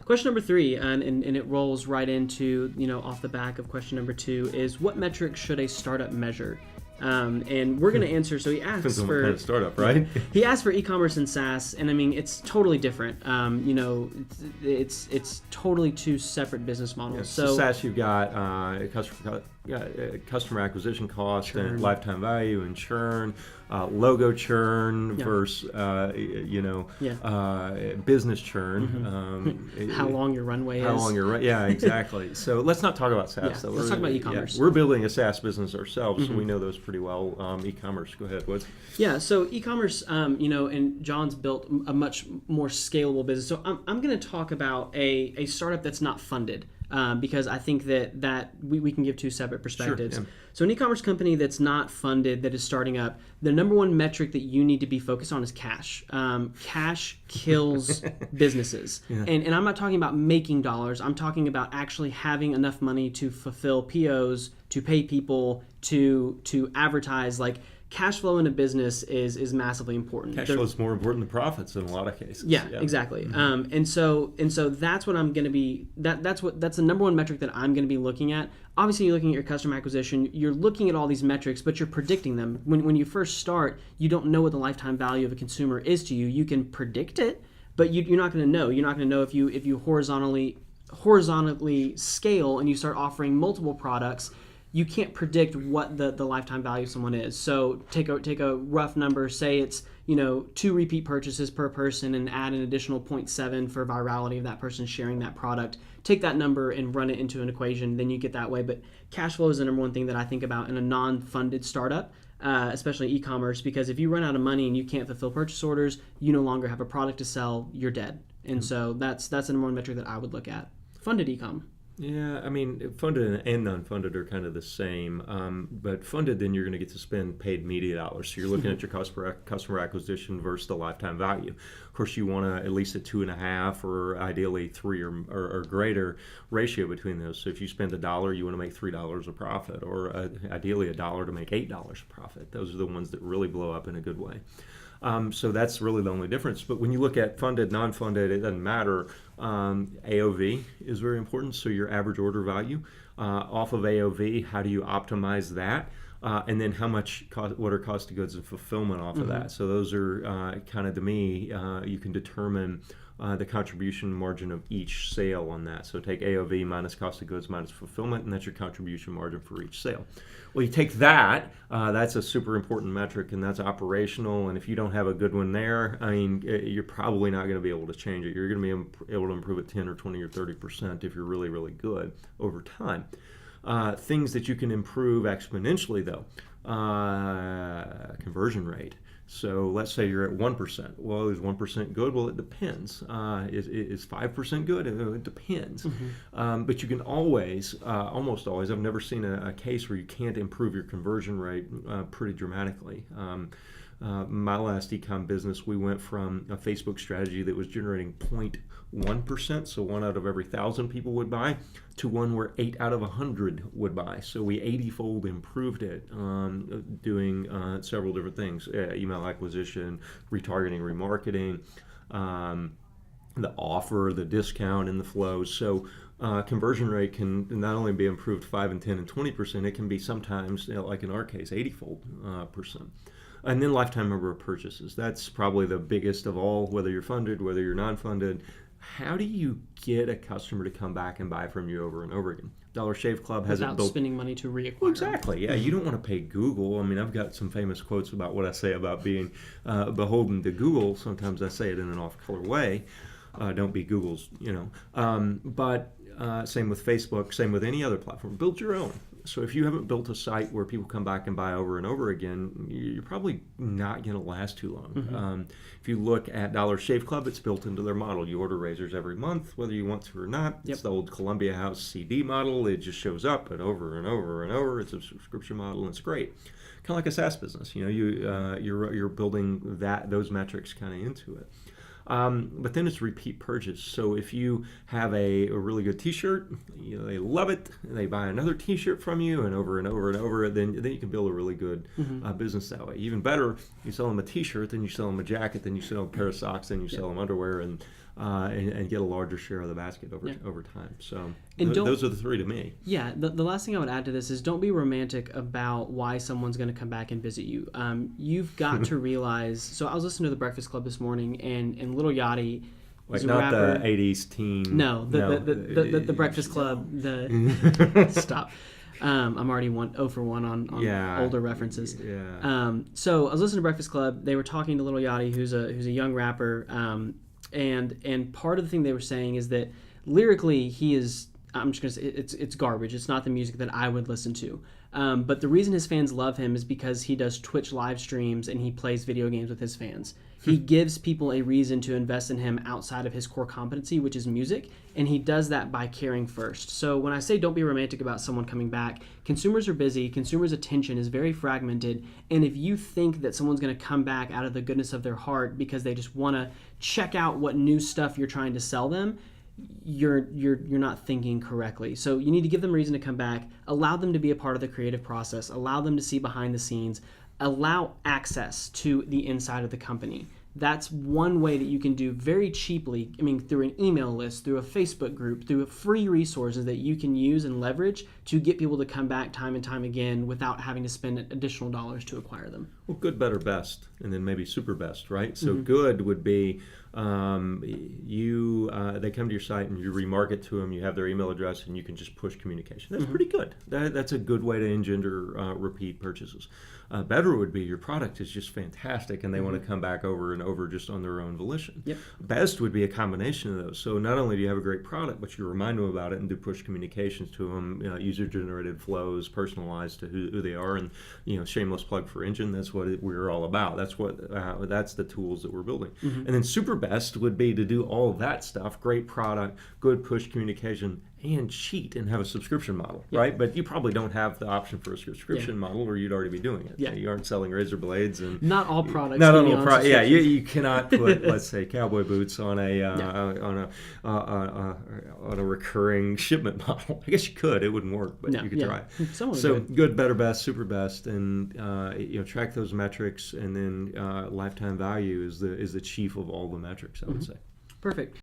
Question number 3, and it rolls right into, off the back of question number 2, is what metrics should a startup measure? And we're going to answer. So he asks Depends on for what kind of startup, right? He asked for e-commerce and SaaS, and I mean it's totally different. It's totally 2 separate business models. Yeah, so SaaS, you've got customer acquisition cost churn, and lifetime value and churn, logo churn versus business churn. How long your runway is. How long your yeah, exactly. So let's not talk about SaaS though. Let's talk about e-commerce. Yeah, we're building a SaaS business ourselves, so we know those pretty well. E-commerce, go ahead. What? Yeah, so e-commerce, and John's built a much more scalable business. So I'm going to talk about a startup that's not funded. Because I think that we can give 2 separate perspectives. Sure, yeah. So an e-commerce company that's not funded, that is starting up, the number 1 metric that you need to be focused on is cash. Cash kills businesses. Yeah. And I'm not talking about making dollars. I'm talking about actually having enough money to fulfill POs, to pay people, to advertise. Like, cash flow in a business is massively important. Cash flow is more important than profits in a lot of cases. Yeah. Exactly. Mm-hmm. And so that's what I'm going to be. That's the number 1 metric that I'm going to be looking at. Obviously, you're looking at your customer acquisition. You're looking at all these metrics, but you're predicting them. When you first start, you don't know what the lifetime value of a consumer is to you. You can predict it, but you're not going to know. You're not going to know if you horizontally scale and you start offering multiple products. You can't predict what the lifetime value of someone is. So take a rough number. Say it's 2 repeat purchases per person, and add an additional 0.7 for virality of that person sharing that product. Take that number and run it into an equation. Then you get that way. But cash flow is the number 1 thing that I think about in a non-funded startup, especially e-commerce, because if you run out of money and you can't fulfill purchase orders, you no longer have a product to sell. You're dead. And so that's the number 1 metric that I would look at. Funded e-com. Yeah, I mean, funded and non-funded are kind of the same. But funded, then you're going to get to spend paid media dollars. So you're looking at your customer acquisition versus the lifetime value. Of course, you want at least a 2.5 or ideally 3 or greater ratio between those. So if you spend $1, you want to make $3 of profit, or ideally $1 to make $8 of profit. Those are the ones that really blow up in a good way. So that's really the only difference. But when you look at funded, non-funded, it doesn't matter. AOV is very important. So your average order value off of AOV, how do you optimize that? And then what are cost of goods and fulfillment off of that? So those are kind of, to me, you can determine the contribution margin of each sale on that. So take AOV minus cost of goods minus fulfillment, and that's your contribution margin for each sale. Well, you take that, that's a super important metric, and that's operational. And if you don't have a good one there, I mean, you're probably not going to be able to change it. You're going to be able to improve it 10 or 20 or 30% if you're really, really good over time. Things that you can improve exponentially, though, conversion rate. So let's say you're at 1%. Well, is 1% good? Well, it depends. Is 5% good? It depends. But you can always, almost always, I've never seen a case where you can't improve your conversion rate pretty dramatically. My last e-com business, we went from a Facebook strategy that was generating 0.1%, so 1 out of every 1,000 people would buy, to one where 8 out of 100 would buy. So we 80-fold improved it, doing several different things: email acquisition, retargeting, remarketing, the offer, the discount, and the flow. So conversion rate can not only be improved 5 and 10 and 20%, it can be sometimes, like in our case, 80-fold percent. And then lifetime number of purchases. That's probably the biggest of all, whether you're funded, whether you're non-funded. How do you get a customer to come back and buy from you over and over again? Dollar Shave Club has without it built. Spending money to reacquire. Well, exactly. Yeah, you don't want to pay Google. I mean, I've got some famous quotes about what I say about being beholden to Google. Sometimes I say it in an off-color way. Don't be Google's, But same with Facebook, same with any other platform. Build your own. So if you haven't built a site where people come back and buy over and over again, you're probably not going to last too long. If you look at Dollar Shave Club, it's built into their model. You order razors every month, whether you want to or not. It's the old Columbia House CD model. It just shows up and over and over and over. It's a subscription model, and it's great. Kind of like a SaaS business. You're building those metrics kind of into it. But then it's repeat purchase. So if you have a really good T-shirt, they love it, they buy another T-shirt from you, and over and over and over, then you can build a really good business that way. Even better, you sell them a T-shirt, then you sell them a jacket, then you sell them a pair of socks, then you sell them underwear, and and get a larger share of the basket over time. So those are the three to me. Yeah, the last thing I would add to this is don't be romantic about why someone's going to come back and visit you. You've got to realize. So I was listening to the Breakfast Club this morning, and Lil Yachty. Like not rapper. The '80s teen. No, the Breakfast Club. Stop. I'm already 0 for 1 on older references. Yeah. So I was listening to Breakfast Club. They were talking to Lil Yachty, who's a young rapper, and part of the thing they were saying is that lyrically he is. I'm just gonna say it's garbage. It's not the music that I would listen to. But the reason his fans love him is because he does Twitch live streams and he plays video games with his fans. He gives people a reason to invest in him outside of his core competency, which is music, and he does that by caring first. So when I say don't be romantic about someone coming back, consumers are busy, consumers' attention is very fragmented, and if you think that someone's going to come back out of the goodness of their heart because they just want to check out what new stuff you're trying to sell them, you're not thinking correctly. So you need to give them a reason to come back, allow them to be a part of the creative process, allow them to see behind the scenes, allow access to the inside of the company. That's one way that you can do very cheaply, through an email list, through a Facebook group, through free resources that you can use and leverage to get people to come back time and time again without having to spend additional dollars to acquire them. Well, good, better, best, and then maybe super best, right? So good would be they come to your site and you remarket to them, you have their email address, and you can just push communication. That's pretty good. That's a good way to engender repeat purchases. Better would be your product is just fantastic and they want to come back over and over just on their own volition. Yep. Best would be a combination of those. So not only do you have a great product, but you remind them about it and do push communications to them, user-generated flows, personalized to who they are, and shameless plug for Engine. That's what we're all about. That's the tools that we're building. And then super best would be to do all of that stuff, great product, good push communication, and cheat and have a subscription model, right? But you probably don't have the option for a subscription model, or you'd already be doing it. Yeah. You aren't selling razor blades, and not all products. Not all products. Yeah, you cannot put, let's say, cowboy boots on a recurring shipment model. I guess you could. It wouldn't work, but you could try. So good, better, best, super best, and track those metrics, and then lifetime value is the chief of all the metrics, I would say. Perfect.